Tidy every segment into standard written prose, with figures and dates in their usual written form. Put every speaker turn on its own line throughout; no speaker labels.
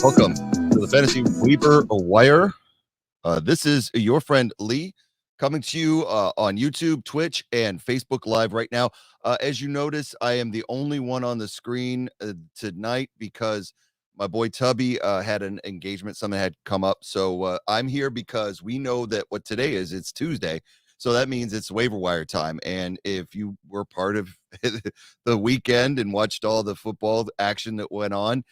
Welcome to the Fantasy Waiver Wire. This is your friend Lee coming to you on YouTube, Twitch, and Facebook Live right now. As you notice, I am the only one on the screen tonight because my boy Tubby had an engagement. Something had come up. So I'm here because we know that what today is, it's Tuesday. So that means it's waiver wire time. And if you were part of the weekend and watched all the football action that went on,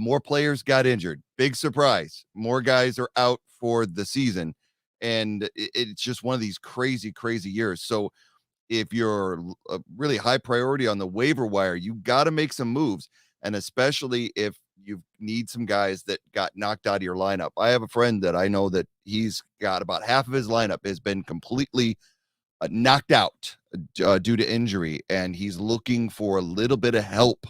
more players got injured. Big surprise. More guys are out for the season. And it's just one of these crazy, crazy years. So if you're a really high priority on the waiver wire, you got to make some moves. And especially if you need some guys that got knocked out of your lineup. I have a friend that I know that he's got about half of his lineup has been completely knocked out due to injury. And he's looking for a little bit of help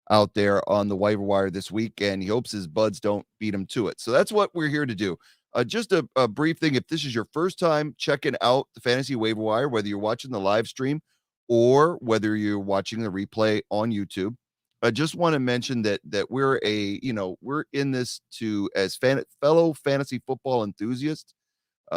out there on the waiver wire this week, and he hopes his buds don't beat him to it. So that's what we're here to do. Just a brief thing. If this is your first time checking out the Fantasy Waiver Wire, whether you're watching the live stream or whether you're watching the replay on YouTube, I just want to mention that we're we're in this to as fellow fantasy football enthusiasts.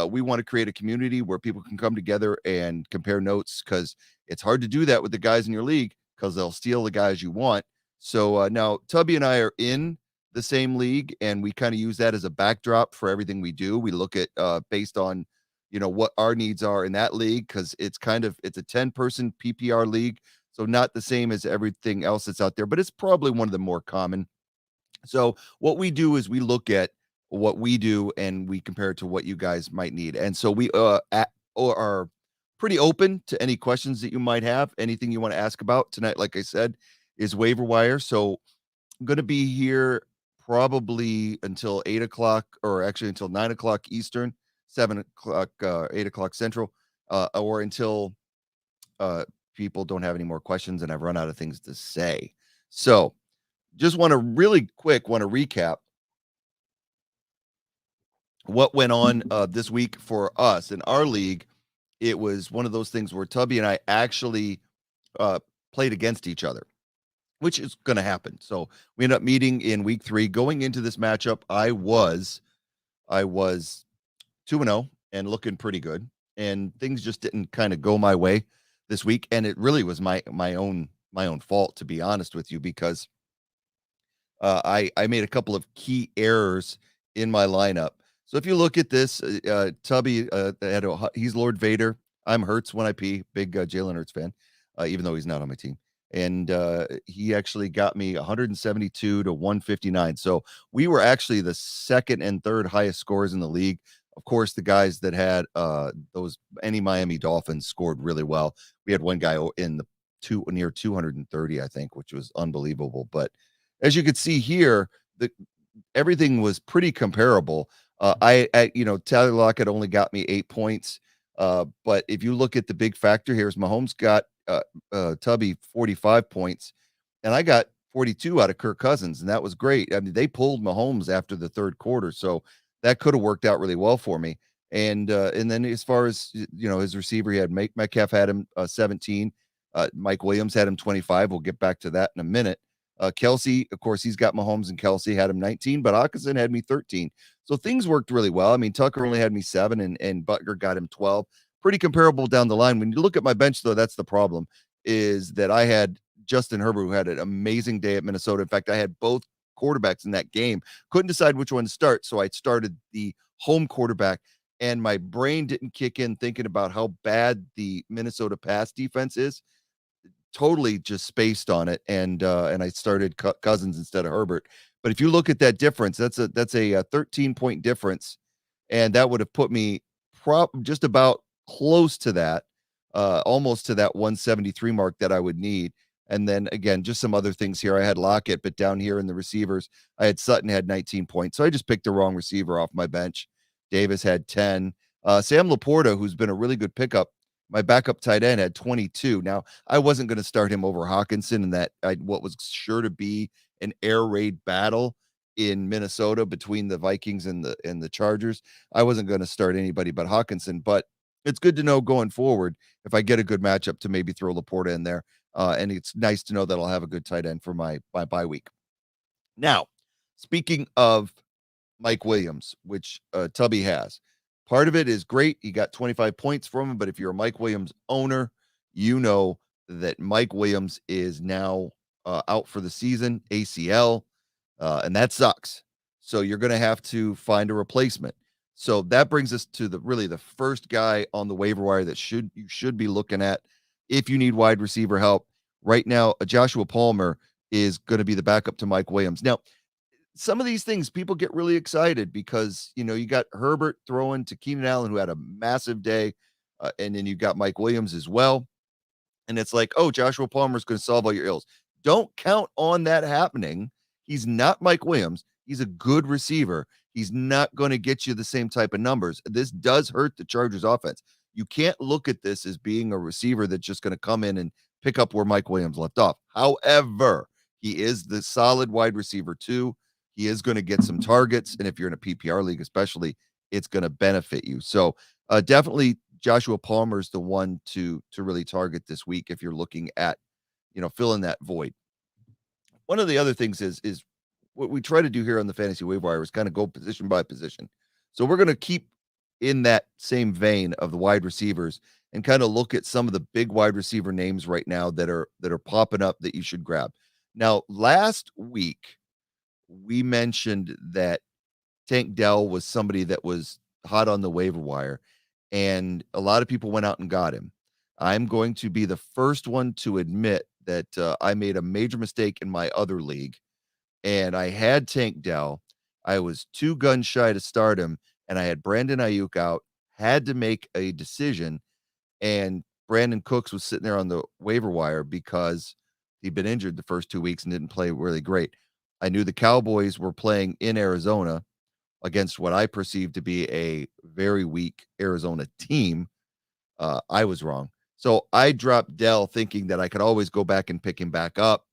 We want to create a community where people can come together and compare notes, because it's hard to do that with the guys in your league because they'll steal the guys you want. So now Tubby and I are in the same league, and we kind of use that as a backdrop for everything we do. We look at based on, what our needs are in that league, because it's a 10-person PPR league. So not the same as everything else that's out there, but it's probably one of the more common. So what we do is we look at what we do and we compare it to what you guys might need. And so we are pretty open to any questions that you might have, anything you want to ask about tonight. Like I said, is waiver wire. So I'm going to be here probably until 8 o'clock, or actually until 9 o'clock Eastern, 7 o'clock, 8 o'clock Central, or until people don't have any more questions and I've run out of things to say. So just want to recap what went on this week for us in our league. It was one of those things where Tubby and I actually played against each other, which is going to happen. So we ended up meeting in week 3. Going into this matchup, I was 2-0 and looking pretty good, and things just didn't kind of go my way this week. And it really was my own fault, to be honest with you, because I made a couple of key errors in my lineup. So if you look at this, Tubby, he's Lord Vader. I'm Hurts when I pee. Big Jalen Hurts fan, even though he's not on my team. And he actually got me 172 to 159. So we were actually the second and third highest scores in the league. Of course, the guys that had those Miami Dolphins scored really well. We had one guy in the near 230, I think, which was unbelievable. But as you could see here, everything was pretty comparable. Tyler Lockett only got me 8 points. But if you look at the big factor here, is Mahomes got Tubby 45 points, and I got 42 out of Kirk Cousins, and that was great. I mean, they pulled Mahomes after the third quarter, so that could have worked out really well for me. And then as far as his receiver, he had Metcalf had him 17. Mike Williams had him 25. We'll get back to that in a minute. Kelsey, of course, he's got Mahomes and Kelsey had him 19, but Hawkinson had me 13. So things worked really well. I mean, Tucker only had me 7, and Butker got him 12. Pretty comparable down the line. When you look at my bench, though, that's the problem, is that I had Justin Herbert, who had an amazing day at Minnesota. In fact, I had both quarterbacks in that game. Couldn't decide which one to start, so I started the home quarterback, and my brain didn't kick in thinking about how bad the Minnesota pass defense is. Totally just spaced on it, and I started Cousins instead of Herbert. But if you look at that difference, that's a 13-point difference, and that would have put me just about close to that, almost to that 173 mark that I would need. And then again, just some other things here. I had Lockett, but down here in the receivers, I had Sutton had 19 points, so I just picked the wrong receiver off my bench. Davis had 10. Sam Laporta, who's been a really good pickup, my backup tight end, had 22. Now, I wasn't going to start him over Hawkinson in what was sure to be an air raid battle in Minnesota between the Vikings and the Chargers. I wasn't going to start anybody but Hawkinson, but it's good to know going forward if I get a good matchup to maybe throw Laporta in there. And it's nice to know that I'll have a good tight end for my bye week. Now, Speaking of Mike Williams, which Tubby has. Part of it is great. He got 25 points from him, but if you're a Mike Williams owner, you know that Mike Williams is now out for the season, ACL, and that sucks. So you're going to have to find a replacement. So that brings us to the first guy on the waiver wire that you should be looking at if you need wide receiver help. Right now, Joshua Palmer is going to be the backup to Mike Williams. Now, some of these things people get really excited because you got Herbert throwing to Keenan Allen, who had a massive day, and then you got Mike Williams as well. And it's like, oh, Joshua Palmer's going to solve all your ills. Don't count on that happening. He's not Mike Williams. He's a good receiver. He's not going to get you the same type of numbers. This does hurt the Chargers offense. You can't look at this as being a receiver that's just going to come in and pick up where Mike Williams left off. However, he is the solid wide receiver too. He is going to get some targets. And if you're in a PPR league, especially, it's going to benefit you. So definitely Joshua Palmer is the one to really target this week if you're looking at, filling that void. One of the other things is what we try to do here on the Fantasy Waiver Wire is kind of go position by position. So we're going to keep in that same vein of the wide receivers and kind of look at some of the big wide receiver names right now that are popping up that you should grab. Now, last week we mentioned that Tank Dell was somebody that was hot on the waiver wire, and a lot of people went out and got him. I'm going to be the first one to admit that I made a major mistake in my other league, and I had Tank Dell. I was too gun shy to start him, and I had Brandon Ayuk out, had to make a decision, and Brandon Cooks was sitting there on the waiver wire because he'd been injured the first 2 weeks and didn't play really great. I knew the Cowboys were playing in Arizona against what I perceived to be a very weak Arizona team. I was wrong. So I dropped Dell thinking that I could always go back and pick him back up.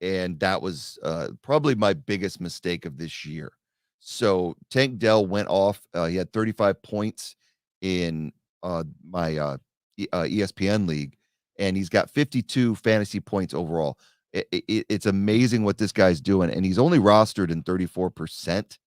And that was probably my biggest mistake of this year. So Tank Dell went off. He had 35 points in my ESPN league, and he's got 52 fantasy points overall. It's amazing what this guy's doing, and he's only rostered in 34%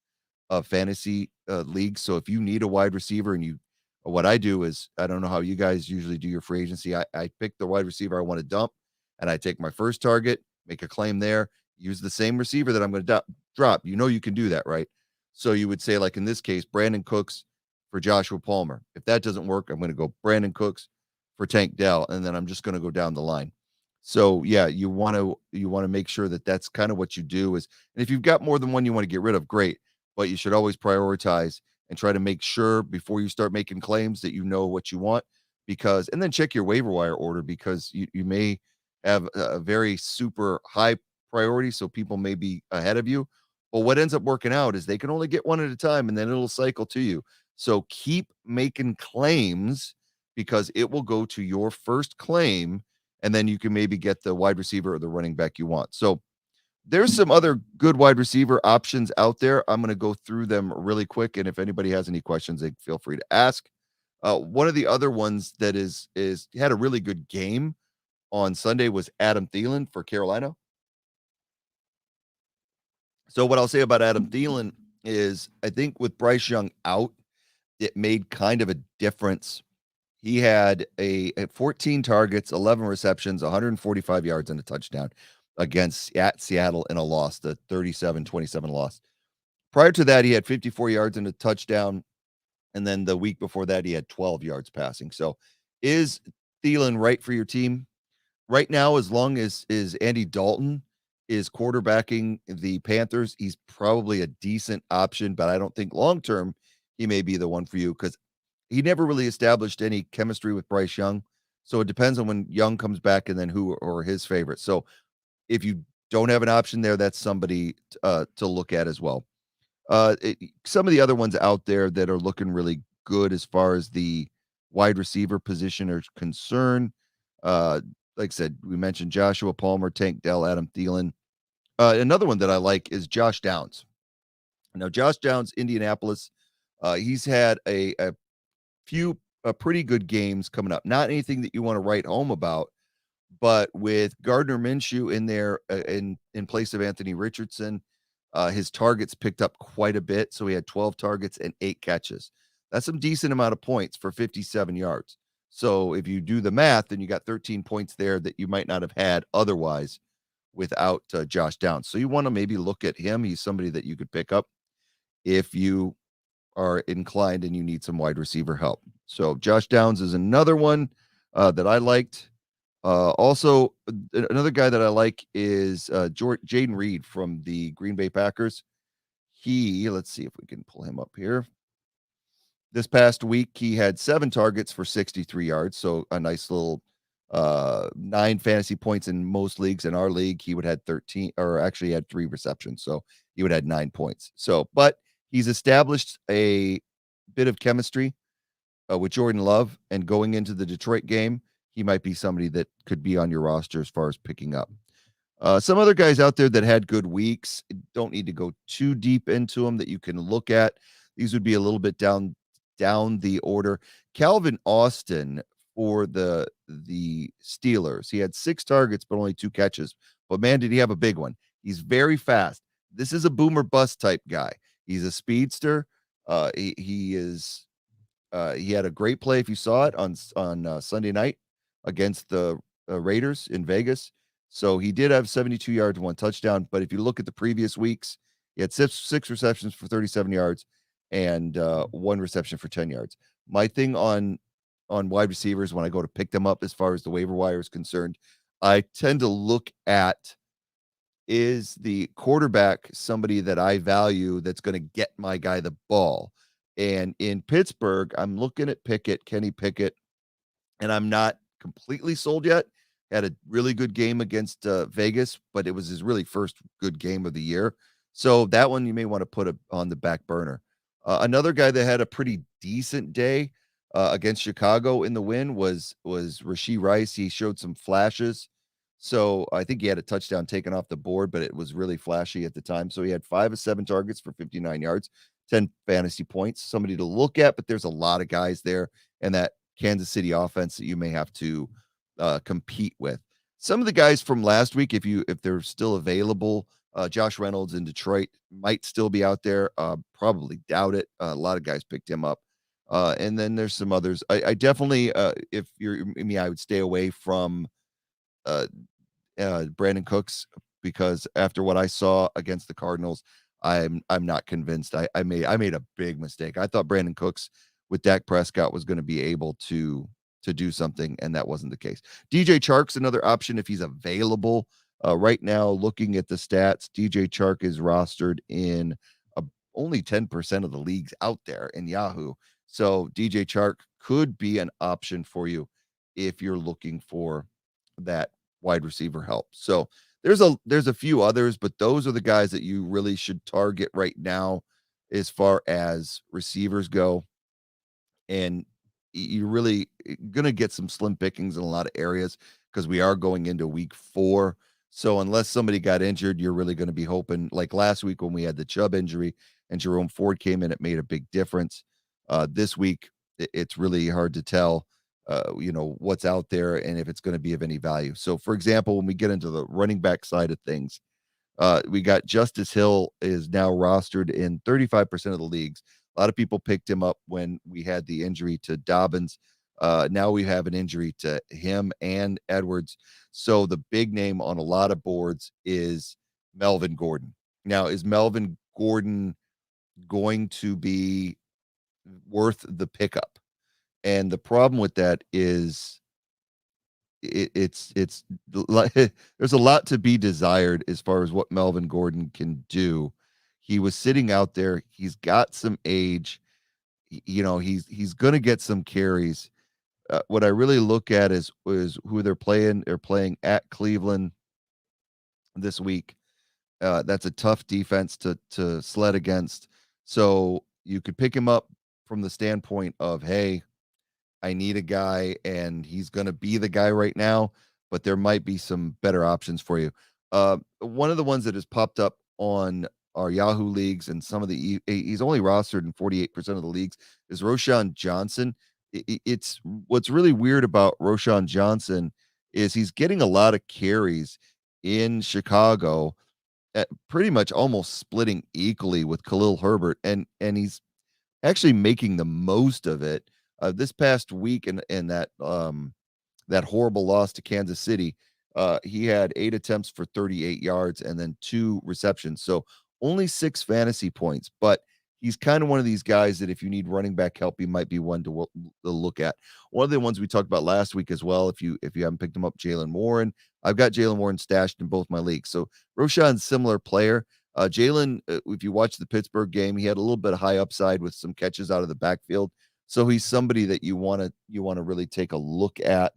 of fantasy leagues. So if you need a wide receiver and what I do is, I don't know how you guys usually do your free agency. I pick the wide receiver I want to dump, and I take my first target, make a claim there, use the same receiver that I'm going to drop. You can do that, right? So you would say, like in this case, Brandon Cooks for Joshua Palmer. If that doesn't work, I'm going to go Brandon Cooks for Tank Dell, and then I'm just going to go down the line. So yeah, you want to make sure that that's kind of what you do is, and if you've got more than one you want to get rid of, great, but you should always prioritize and try to make sure before you start making claims that you know what you want, and then check your waiver wire order, because you may have a very super high priority, so people may be ahead of you. But what ends up working out is they can only get one at a time, and then it'll cycle to you. So keep making claims, because it will go to your first claim, and then you can maybe get the wide receiver or the running back you want. So there's some other good wide receiver options out there. I'm going to go through them really quick, and if anybody has any questions, they feel free to ask. One of the other ones that is had a really good game on Sunday was Adam Thielen for Carolina. So what I'll say about Adam Thielen is, I think with Bryce Young out, it made kind of a difference. He had a 14 targets, 11 receptions, 145 yards, and a touchdown at Seattle in a loss, the 37-27 loss. Prior to that, he had 54 yards and a touchdown. And then the week before that, he had 12 yards passing. So is Thielen right for your team? Right now, as long as Andy Dalton is quarterbacking the Panthers, he's probably a decent option, but I don't think long-term he may be the one for you, because he never really established any chemistry with Bryce Young. So it depends on when Young comes back and then who or his favorite. So if you don't have an option there, that's somebody to look at as well. Some of the other ones out there that are looking really good as far as the wide receiver position are concerned. Like I said, we mentioned Joshua Palmer, Tank Dell, Adam Thielen. Another one that I like is Josh Downs. Now, Josh Downs, Indianapolis, he's had a few pretty good games coming up. Not anything that you want to write home about, but with Gardner Minshew in there in place of Anthony Richardson, His targets picked up quite a bit, so he had 12 targets and 8 catches. That's some decent amount of points for 57 yards. So if you do the math, then you got 13 points there that you might not have had otherwise without Josh Downs. So you want to maybe look at him. He's somebody that you could pick up if you are inclined and you need some wide receiver help. So Josh Downs is another one that I liked. Also, another guy that I like is Jaden Reed from the Green Bay Packers. Let's see if we can pull him up here. This past week, he had 7 targets for 63 yards. So a nice little 9 fantasy points in most leagues. In our league, he would had 13, or actually had 3 receptions. So he would had 9 points. So, but he's established a bit of chemistry with Jordan Love, and going into the Detroit game, he might be somebody that could be on your roster as far as picking up. Some other guys out there that had good weeks, don't need to go too deep into them that you can look at. These would be a little bit down the order. Calvin Austin for the Steelers. He had 6 targets but only 2 catches. But man, did he have a big one. He's very fast. This is a boomer bust type guy. He's a speedster. He is he had a great play if you saw it on Sunday night against the Raiders in Vegas. So he did have 72 yards, 1 touchdown. But if you look at the previous weeks, he had six receptions for 37 yards and 1 reception for 10 yards. My thing on wide receivers when I go to pick them up as far as the waiver wire is concerned, I tend to look at, is the quarterback somebody that I value that's going to get my guy the ball? And in Pittsburgh, I'm looking at Kenny Pickett, and I'm not completely sold yet. Had a really good game against Vegas, but it was his really first good game of the year. So that one you may want to put on the back burner. Another guy that had a pretty decent day against Chicago in the win was Rashee Rice. He showed some flashes. So I think he had a touchdown taken off the board, but it was really flashy at the time. So he had 5 of 7 targets for 59 yards, 10 fantasy points. Somebody to look at, but there's a lot of guys there and that Kansas City offense that you may have to compete with. Some of the guys from last week, if they're still available, Josh Reynolds in Detroit might still be out there. Probably doubt it. A lot of guys picked him up. And then there's some others. I definitely, if you're me, I would stay away from uh, Brandon Cooks, because after what I saw against the Cardinals, I'm not convinced. I made a big mistake. I thought Brandon Cooks with Dak Prescott was going to be able to do something, and that wasn't the case. DJ Chark's another option if he's available. Right now, looking at the stats, DJ Chark is rostered in only 10% of the leagues out there in Yahoo. So DJ Chark could be an option for you if you're looking for that wide receiver help. So there's a few others, but those are the guys that you really should target right now as far as receivers go. And you're really going to get some slim pickings in a lot of areas because we are going into week 4. So unless somebody got injured, you're really going to be hoping, like last week when we had the Chubb injury and Jerome Ford came in, it made a big difference. This week, it's really hard to tell, what's out there and if it's going to be of any value. So, for example, when we get into the running back side of things, we got Justice Hill is now rostered in 35% of the leagues. A lot of people picked him up when we had the injury to Dobbins. Now we have an injury to him and Edwards. So the big name on a lot of boards is Melvin Gordon. Now, is Melvin Gordon going to be worth the pickup? And the problem with that is it's there's a lot to be desired as far as what Melvin Gordon can do. He was sitting out there. He's got some age. He's going to get some carries. What I really look at is who they're playing. They're playing at Cleveland this week. That's a tough defense to sled against. So you could pick him up from the standpoint of, hey, I need a guy, and he's going to be the guy right now, but there might be some better options for you. One of the ones that has popped up on our Yahoo leagues and some of he's only rostered in 48% of the leagues, is Roshan Johnson. It's what's really weird about Roshan Johnson is he's getting a lot of carries in Chicago, pretty much almost splitting equally with Khalil Herbert, and he's actually making the most of it. This past week in that horrible loss to Kansas City, he had 8 attempts for 38 yards and then 2 receptions. So only 6 fantasy points, but he's kind of one of these guys that if you need running back help, he might be one to look at. One of the ones we talked about last week as well, if you haven't picked him up, Jalen Warren. I've got Jalen Warren stashed in both my leagues. So Roshan's similar player. Jalen, if you watch the Pittsburgh game, he had a little bit of high upside with some catches out of the backfield. So he's somebody that you want to really take a look at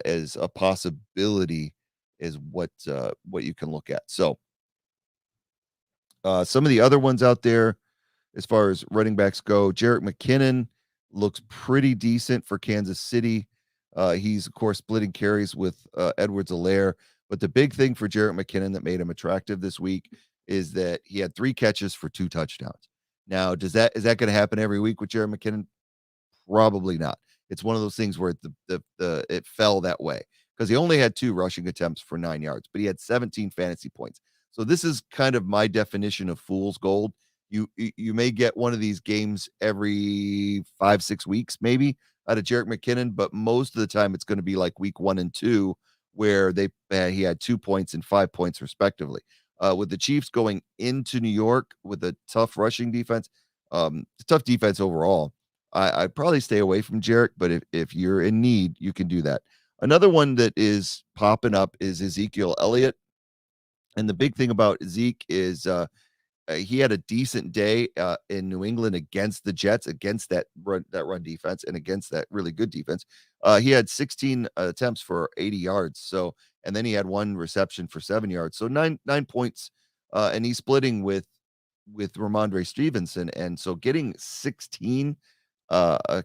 as a possibility is what you can look at. So some of the other ones out there as far as running backs go, Jerick McKinnon looks pretty decent for Kansas City. He's of course splitting carries with Edwards-Helaire, but the big thing for Jerick McKinnon that made him attractive this week is that he had 3 catches for 2 touchdowns. Now, is that going to happen every week with Jerick McKinnon? Probably not. It's one of those things where the it fell that way because he only had 2 rushing attempts for 9 yards, but he had 17 fantasy points. So this is kind of my definition of fool's gold. You may get one of these games every 5-6 weeks, maybe out of Jerick McKinnon, but most of the time it's going to be like week 1 and 2 where he had 2 points and 5 points respectively. With the Chiefs going into New York with a tough rushing defense, tough defense overall. I'd probably stay away from Jerick, but if you're in need, you can do that. Another one that is popping up is Ezekiel Elliott. And the big thing about Zeke is he had a decent day in New England against the Jets, against that run defense, and against that really good defense. He had 16 attempts for 80 yards. So, and then he had 1 reception for 7 yards. So 9 points, and he's splitting with Ramondre Stevenson, and so getting 16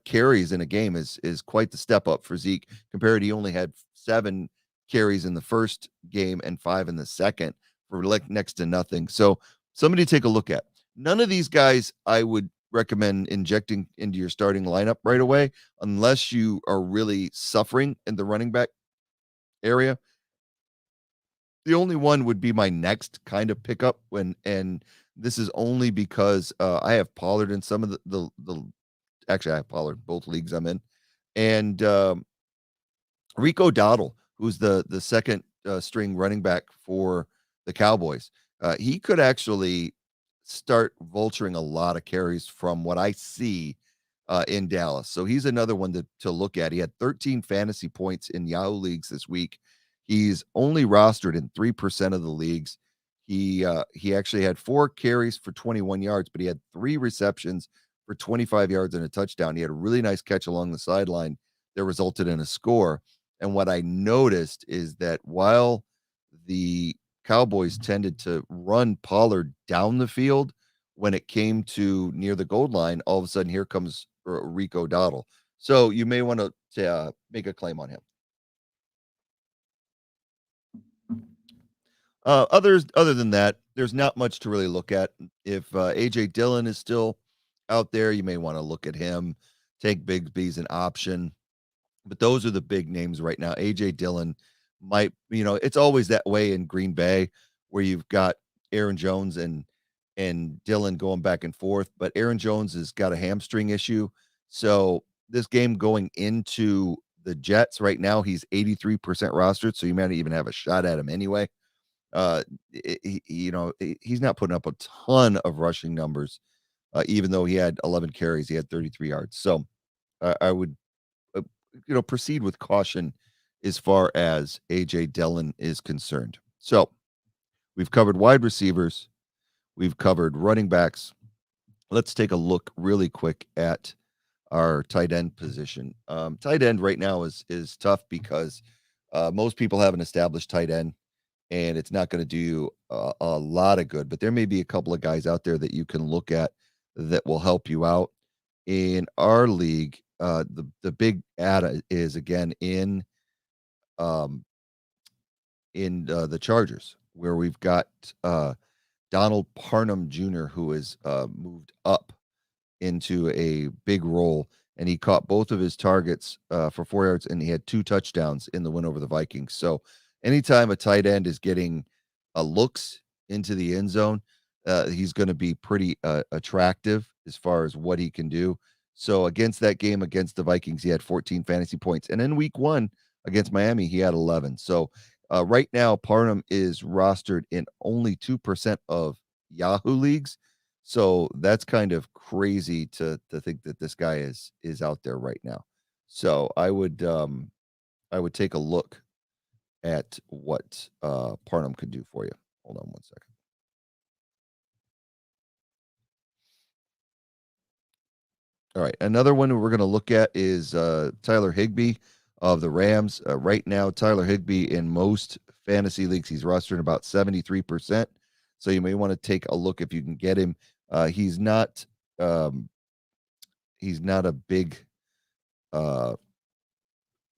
carries in a game is quite the step up for Zeke. Compared, he only had 7 carries in the first game and 5 in the second for like next to nothing. So somebody to take a look at. None of these guys I would recommend injecting into your starting lineup right away unless you are really suffering in the running back area. The only one would be my next kind of pickup and this is only because I have Pollard in some of the actually I have Pollard both leagues I'm in, and Rico Dowdle, who's the second string running back for the Cowboys. He could actually start vulturing a lot of carries from what I see in Dallas. So he's another one to look at. He had 13 fantasy points in Yahoo leagues this week. He's only rostered in 3% of the leagues. He actually had 4 carries for 21 yards, but he had 3 receptions for 25 yards and a touchdown. He had a really nice catch along the sideline that resulted in a score. And what I noticed is that while the Cowboys tended to run Pollard down the field, when it came to near the goal line, all of a sudden here comes Rico Dowdle. So you may want to make a claim on him. Other than that, there's not much to really look at. If AJ Dillon is still out there, you may want to look at him. Take Bigsby's an option, but those are the big names right now. AJ Dillon might, it's always that way in Green Bay where you've got Aaron Jones and Dillon going back and forth, but Aaron Jones has got a hamstring issue. So this game going into the Jets right now, he's 83% rostered, so you might even have a shot at him anyway. He's not putting up a ton of rushing numbers, even though he had 11 carries, he had 33 yards. So I would, proceed with caution as far as AJ Dillon is concerned. So we've covered wide receivers, we've covered running backs. Let's take a look really quick at our tight end position. Tight end right now is tough because most people have an established tight end, and it's not going to do a lot of good. But there may be a couple of guys out there that you can look at that will help you out. In our league, the big ad is again in the Chargers, where we've got Donald Parham Jr., who has moved up into a big role, and he caught both of his targets for 4 yards, and he had 2 touchdowns in the win over the Vikings. So anytime a tight end is getting looks into the end zone, he's going to be pretty attractive as far as what he can do. So against that game against the Vikings, he had 14 fantasy points, and in Week 1 against Miami, he had 11. So right now, Parham is rostered in only 2% of Yahoo leagues. So that's kind of crazy to think that this guy is out there right now. So I would take a look at what Parham could do for you. Hold on one second. All right, another one we're going to look at is Tyler Higbee of the Rams. Right now, Tyler Higbee in most fantasy leagues, he's rostered about 73%. So you may want to take a look if you can get him. He's not um, he's not a big uh,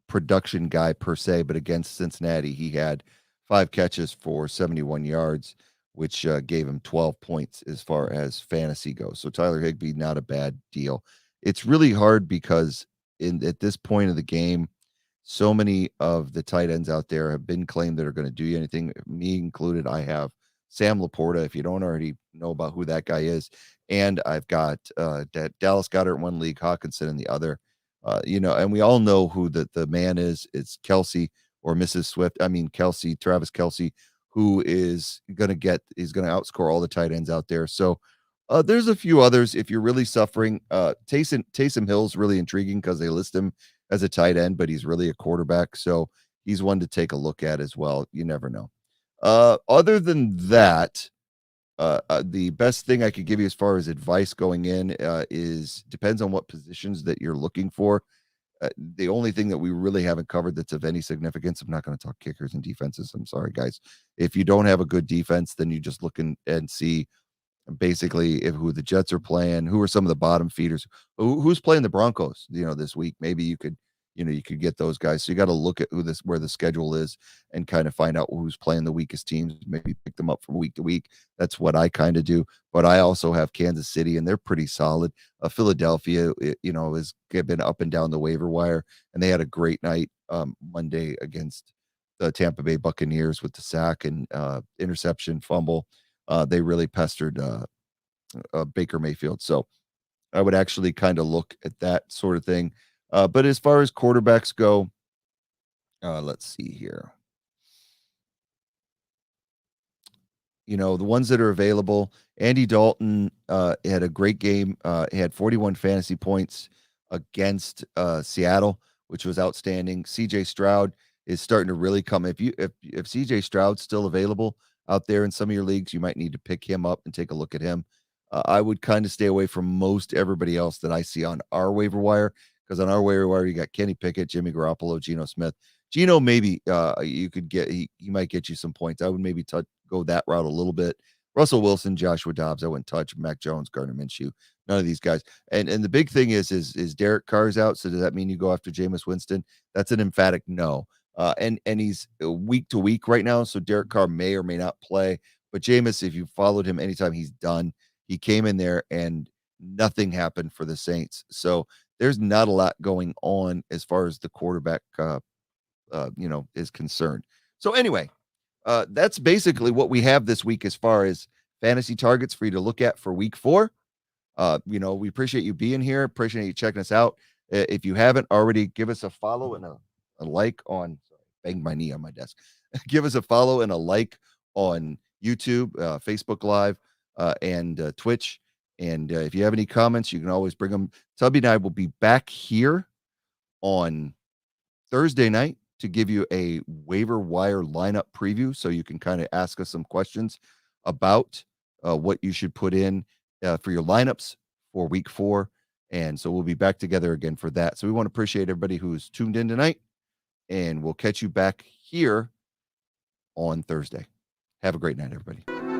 production guy per se, but against Cincinnati, he had 5 catches for 71 yards, which gave him 12 points as far as fantasy goes. So Tyler Higbee, not a bad deal. It's really hard because in at this point of the game, so many of the tight ends out there have been claimed that are going to do anything, me included. I have Sam Laporta, if you don't already know about who that guy is, and I've got Dallas Goedert in one league, Hawkinson in the other. And we all know who the man is. It's Kelsey or Mrs. Swift. I mean Kelsey, Travis Kelsey, who is going to outscore all the tight ends out there. So there's a few others. If you're really suffering, Taysom Hill's really intriguing because they list him as a tight end, but he's really a quarterback. So he's one to take a look at as well. You never know. Other than that, the best thing I could give you as far as advice going in is depends on what positions that you're looking for. The only thing that we really haven't covered that's of any significance, I'm not going to talk kickers and defenses. I'm sorry, guys. If you don't have a good defense, then you just look and see basically if who the Jets are playing, who are some of the bottom feeders, who's playing the Broncos, this week. Maybe you could get those guys. So you got to look at where the schedule is and kind of find out who's playing the weakest teams, maybe pick them up from week to week. That's what I kind of do. But I also have Kansas City, and they're pretty solid. Philadelphia, has been up and down the waiver wire, and they had a great night Monday against the Tampa Bay Buccaneers with the sack and interception fumble. They really pestered Baker Mayfield. So I would actually kind of look at that sort of thing. But as far as quarterbacks go, let's see here. The ones that are available, Andy Dalton had a great game. He had 41 fantasy points against Seattle, which was outstanding. CJ Stroud is starting to really come. If CJ Stroud's still available out there in some of your leagues, you might need to pick him up and take a look at him. I would kind of stay away from most everybody else that I see on our waiver wire, because on our waiver wire you got Kenny Pickett, Jimmy Garoppolo, Geno Smith. Geno, maybe you could get he might get you some points. I would maybe go that route a little bit. Russell Wilson, Joshua Dobbs, I wouldn't touch. Mac Jones, Gardner Minshew, none of these guys. And the big thing is Derek Carr's out. So does that mean you go after Jameis Winston? That's an emphatic no. And he's week to week right now, so Derek Carr may or may not play. But Jameis, if you followed him anytime, he's done. He came in there and nothing happened for the Saints. So there's not a lot going on as far as the quarterback is concerned. So anyway, that's basically what we have this week as far as fantasy targets for you to look at for week 4. We appreciate you being here. Appreciate you checking us out. If you haven't already, give us a follow and a like on. Sorry, banged my knee on my desk. Give us a follow and a like on YouTube, Facebook Live, and Twitch. And if you have any comments, you can always bring them. Tubby and I will be back here on Thursday night to give you a waiver wire lineup preview, so you can kind of ask us some questions about what you should put in for your lineups for week 4. And so we'll be back together again for that. So we want to appreciate everybody who's tuned in tonight, and we'll catch you back here on Thursday. Have a great night, everybody.